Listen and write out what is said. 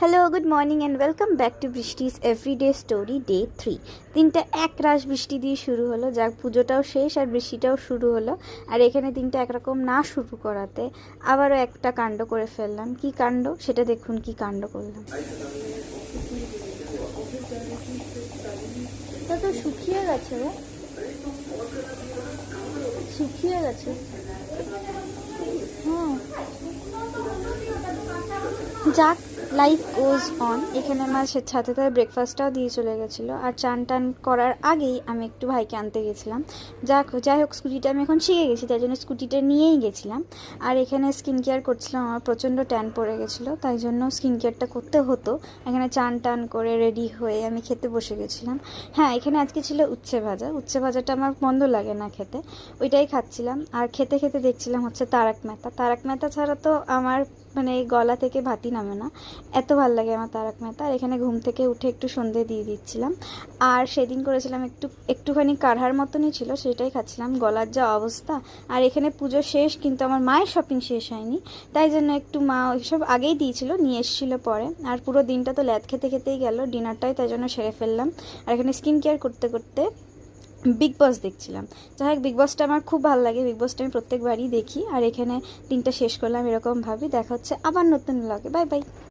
Hello, good morning and welcome back to Brishti's everyday story day 3। দিনটা এক রাশ বৃষ্টি দিয়ে শুরু হলো, যাক পুজোটাও শেষ আর বৃষ্টিটাও শুরু হলো। আর এখানে দিনটা একরকম না শুরু করাতে আবারও একটা কাণ্ড করে ফেললাম। কি কাণ্ড সেটা দেখুন, কি কাণ্ড করলাম। তা তো শুকিয়ে গেছে, শুকিয়ে গেছে। হ্যাঁ, যাক, লাইফ গোজ অন। এখানে আমার সাথে তার ব্রেকফাস্টটাও দিয়ে চলে গেছিলো। আর চান টান করার আগেই আমি একটু ভাইকে আনতে গেছিলাম। যাই হোক, স্কুটিটা আমি এখন শিখে গেছি, তাই জন্য স্কুটিটা নিয়েই গেছিলাম। আর এখানে স্কিন কেয়ার করছিলাম, আমার প্রচণ্ড ট্যান পড়ে গেছিলো, তাই জন্য স্কিন কেয়ারটা করতে হতো। এখানে চান টান করে রেডি হয়ে আমি খেতে বসে গেছিলাম। হ্যাঁ, এখানে আজকে ছিল উচ্ছে ভাজা। উচ্ছে ভাজাটা আমার মন্দ লাগে না খেতে, ওইটাই খাচ্ছিলাম। আর খেতে খেতে দেখছিলাম হচ্ছে তারক মেহতা। তারক মেহতা ছাড়া তো আমার গলা থেকে ভাতই নামে না, এত ভালো লাগে আমার তারক মেহতা। আর এখানে ঘুম থেকে উঠে একটু সন্ধে দিয়ে দিচ্ছিলাম। আর সেদিন করেছিলাম একটুখানি কাঢ়ার মতনই ছিল, সেটাই খাচ্ছিলাম। গলার যা অবস্থা। আর এখানে পুজো শেষ, কিন্তু আমার মায়ের শপিং শেষ হয়নি, তাই জন্য একটু মা ওইসব আগেই দিয়েছিল, নিয়ে এসেছিলো পরে। আর পুরো দিনটা তো ল্যাদ খেতে খেতেই গেল, ডিনারটাই তাই জন্য সেরে ফেললাম। আর এখানে স্কিন কেয়ার করতে করতে বিগ বস দেখছিলাম। যাই হোক, বিগ বসটা আমার খুব ভালো লাগে, বিগ বসটা আমি প্রত্যেকবারই দেখি। আর এখানে দিনটা শেষ করলাম এরকমভাবে। দেখা হচ্ছে আবার নতুন ব্লগে। Bye bye.